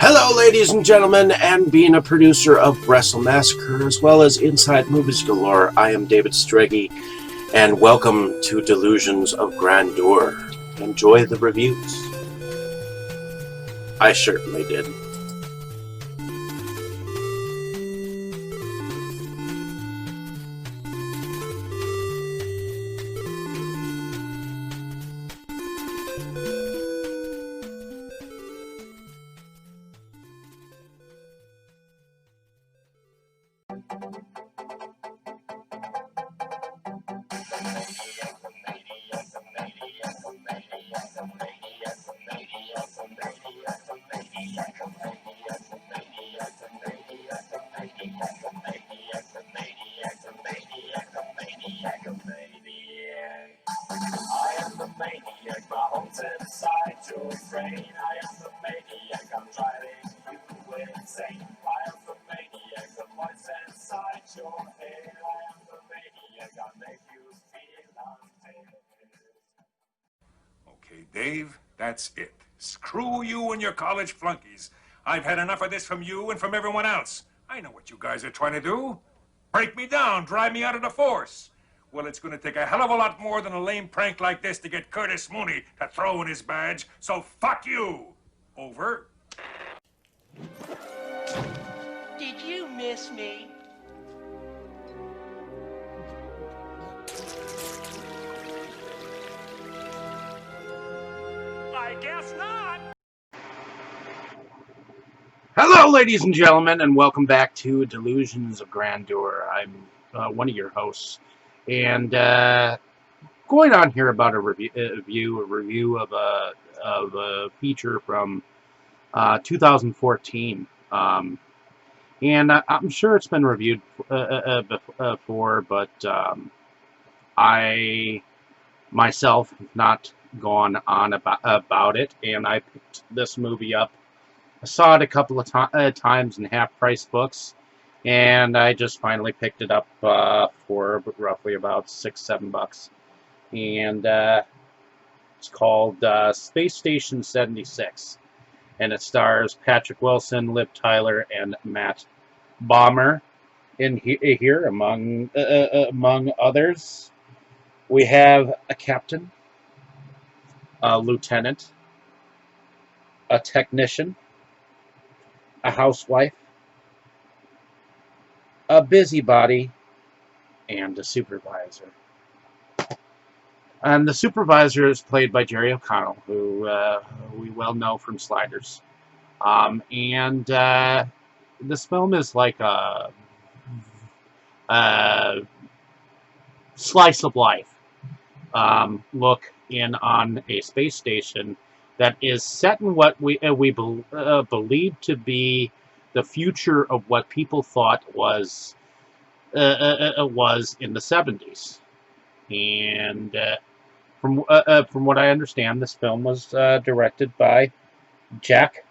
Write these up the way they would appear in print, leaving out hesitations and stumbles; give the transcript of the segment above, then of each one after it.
Hello, ladies and gentlemen, and being a producer of Wrestle Massacre as well as Inside Movies Galore, I am David Strege, and welcome to Delusions of Grandeur. Enjoy the reviews. I certainly did. Okay, Dave, that's it. Screw you and your college flunkies. I've had enough of this from you and from everyone else. I know what you guys are trying to do. Break me down, drive me out of the force. Well, it's going to take a hell of a lot more than a lame prank like this to get Curtis Mooney to throw in his badge, so fuck you. Over. Did you miss me? I guess not. Hello, ladies and gentlemen, and welcome back to Delusions of Grandeur. I'm one of your hosts, and going on here about a review of a feature from 2014. And I'm sure it's been reviewed before, but I myself have not gone on about it, and I picked this movie up. I saw it a couple of times in half-price books, and I just finally picked it up for roughly about $6-7. And it's called Space Station 76. And it stars Patrick Wilson, Liv Tyler, and Matt Bomer in here, among others. We have a captain, a lieutenant, a technician, a housewife, a busybody, and a supervisor. And the supervisor is played by Jerry O'Connell, who we well know from Sliders. And this film is like a slice of life look in on a space station that is set in what we believe to be the future of what people thought was in the 70s. And from what I understand, this film was directed by Jack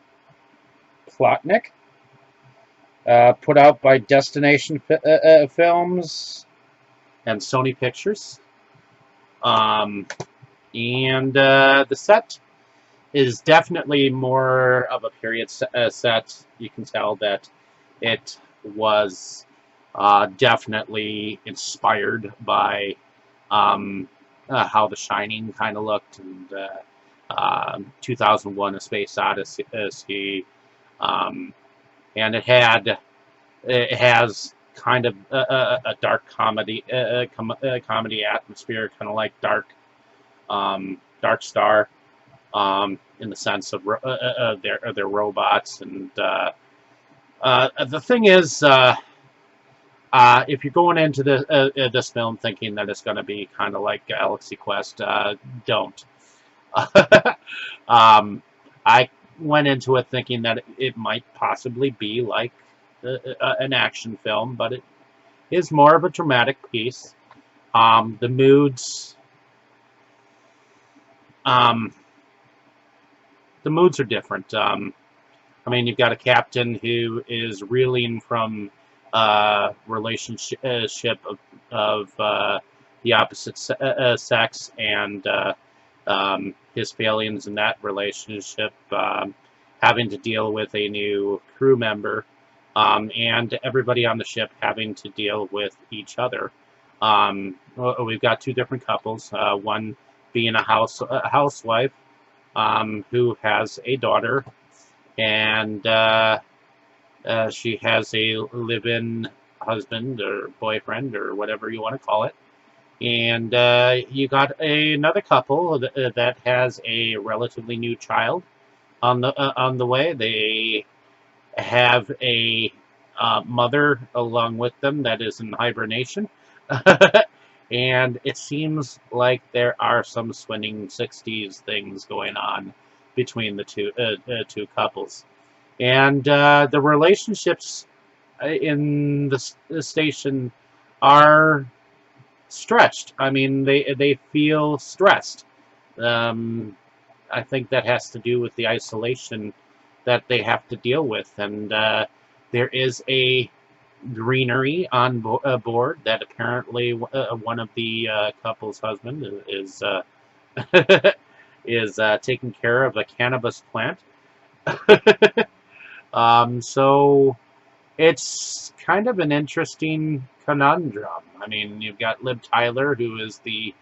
Plotnick, put out by Destination Films and Sony Pictures. And the set is definitely more of a period set. You can tell that it was definitely inspired by how The Shining kind of looked, and 2001: A Space Odyssey, and it has kind of a dark comedy atmosphere, kind of like Dark Star, in the sense of their robots. And the thing is, if you're going into this film thinking that it's going to be kind of like Galaxy Quest, don't. I went into it thinking that it might possibly be like an action film, but it is more of a dramatic piece. The moods are different. I mean, you've got a captain who is reeling from relationship of the opposite sex, and his failings in that relationship, having to deal with a new crew member, and everybody on the ship having to deal with each other. We've got two different couples, one being a housewife who has a daughter, and she has a live-in husband or boyfriend or whatever you want to call it. And you got another couple that has a relatively new child on the way. They have a mother along with them that is in hibernation. And it seems like there are some swinging 60s things going on between the two couples. And the relationships in the station are stretched. I mean, they feel stressed. Um, I think that has to do with the isolation that they have to deal with, and there is a greenery on board that apparently one of the couple's husband is is taking care of a cannabis plant. So it's kind of an interesting conundrum. I mean, you've got Liv Tyler, who is the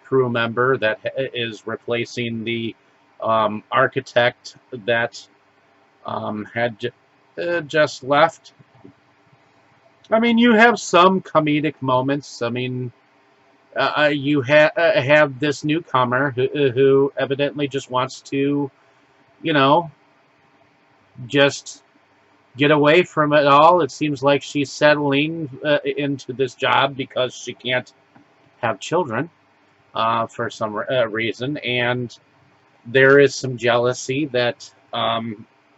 crew member that is replacing the architect that had just left. I mean, you have some comedic moments. I mean, you have this newcomer who evidently just wants to, you know, just get away from it all. It seems like she's settling into this job because she can't have children for some reason, and there is some jealousy that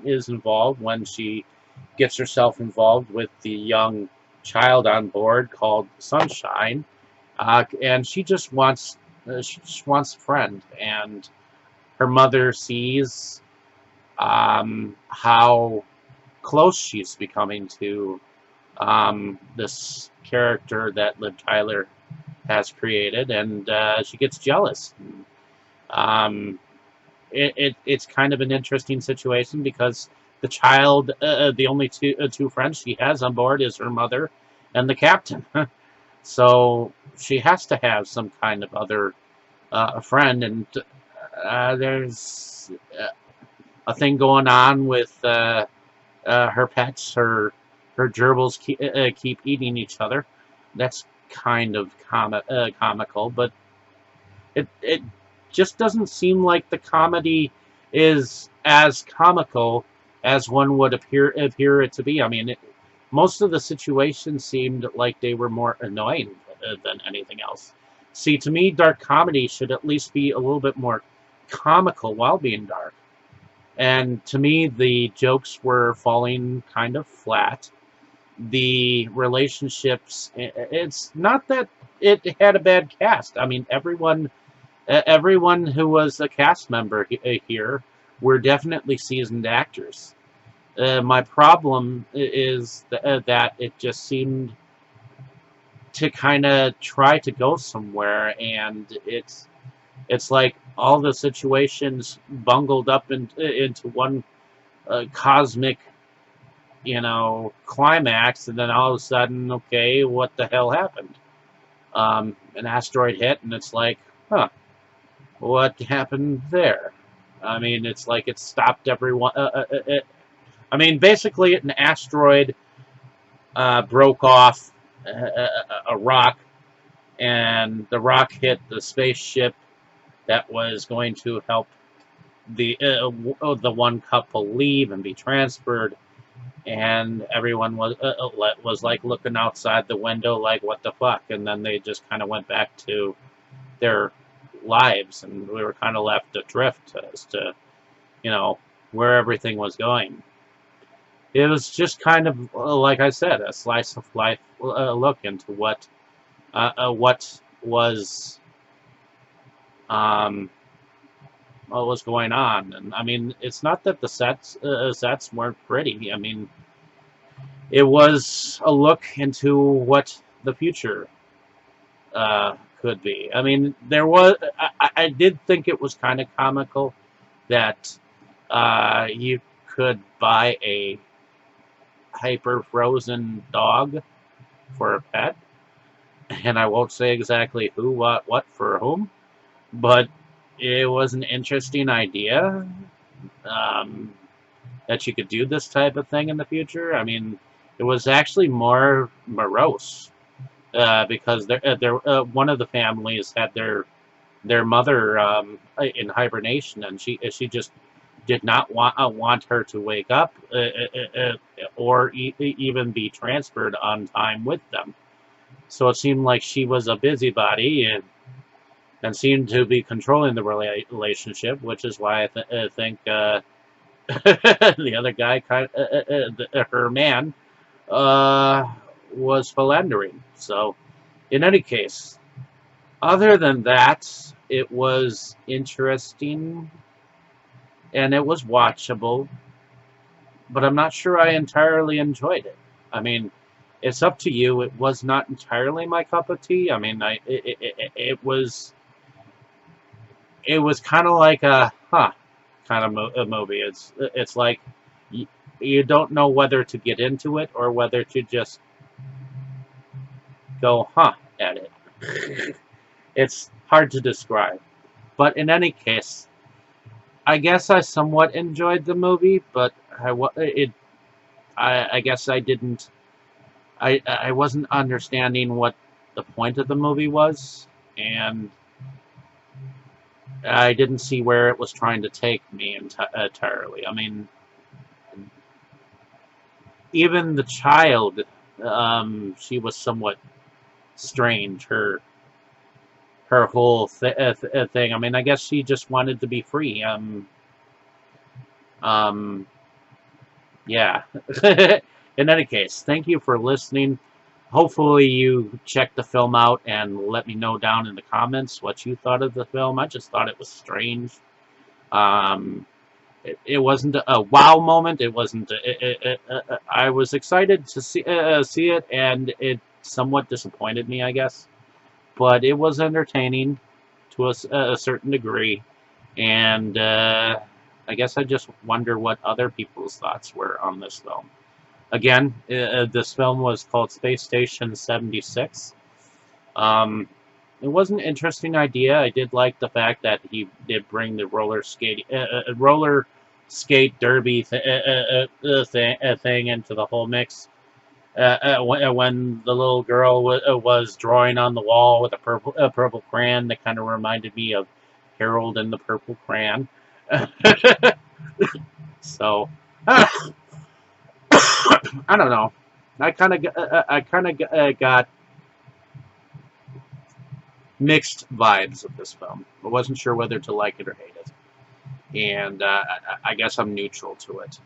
is involved when she gets herself involved with the young child on board called Sunshine, and she just wants a friend, and her mother sees how close she's becoming to this character that Liv Tyler has created, and she gets jealous. It's kind of an interesting situation because the child, the only two friends she has on board is her mother and the captain. So she has to have some kind of other friend, and there's a thing going on with her pets. Her gerbils keep eating each other. That's kind of comical, but it just doesn't seem like the comedy is as comical as one would appear it to be. I mean, most of the situations seemed like they were more annoying than anything else. See, to me, dark comedy should at least be a little bit more comical while being dark. And to me, the jokes were falling kind of flat. The relationships, it's not that it had a bad cast. I mean, everyone who was a cast member here were definitely seasoned actors. My problem is that it just seemed to kind of try to go somewhere, and it's like all the situations bungled up into one cosmic, climax, and then all of a sudden, okay, what the hell happened? An asteroid hit, and it's like, huh, what happened there? I mean, it's like it stopped everyone. I mean, basically, an asteroid broke off a rock, and the rock hit the spaceship that was going to help the one couple leave and be transferred, and everyone was like looking outside the window, like, what the fuck? And then they just kind of went back to their lives, and we were kind of left adrift as to, where everything was going. It was just kind of, like I said, a slice of life look into what was going on. And I mean, it's not that the sets weren't pretty. I mean, it was a look into what the future could be. I mean, I did think it was kind of comical that You could buy a hyper frozen dog for a pet, and I won't say exactly who, what, for whom, but it was an interesting idea, um, that you could do this type of thing in the future. I mean, it was actually more morose, because one of the families had their mother, in hibernation, and she just did not want her to wake up, or even be transferred on time with them. So it seemed like she was a busybody, and seemed to be controlling the relationship, which is why I think, the other guy, her man, uh, was philandering. So, in any case, other than that, it was interesting and it was watchable, but I'm not sure I entirely enjoyed it. I mean, it's up to you. It was not entirely my cup of tea. I mean, it was kind of like a kind of a movie. It's like you don't know whether to get into it or whether to just go at it. It's hard to describe. But in any case, I guess I somewhat enjoyed the movie, but I guess I didn't. I wasn't understanding what the point of the movie was, and I didn't see where it was trying to take me entirely. I mean, even the child, she was somewhat strange. Her whole thing. I mean, I guess she just wanted to be free. Um, yeah. In any case, thank you for listening. Hopefully you check the film out and let me know down in the comments what you thought of the film. I just thought it was strange. Um, it wasn't a wow moment. It wasn't. I was excited to see it, and it somewhat disappointed me, I guess. But it was entertaining to a certain degree, and I guess I just wonder what other people's thoughts were on this film. Again, this film was called Space Station 76. It was an interesting idea. I did like the fact that he did bring the roller skate derby thing into the whole mix. When the little girl was drawing on the wall with a purple crayon, that kind of reminded me of Harold and the Purple Crayon. So, I don't know. I kind of got mixed vibes of this film. I wasn't sure whether to like it or hate it, and I guess I'm neutral to it.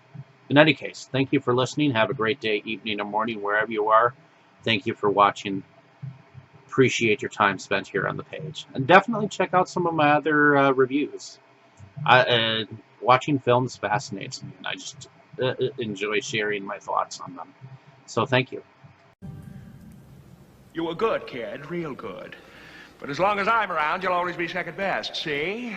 In any case, thank you for listening. Have a great day, evening, or morning, wherever you are. Thank you for watching. Appreciate your time spent here on the page, and definitely check out some of my other reviews. Watching films fascinates me, and I just enjoy sharing my thoughts on them. So thank you. You were good, kid, real good. But as long as I'm around, you'll always be second best, see?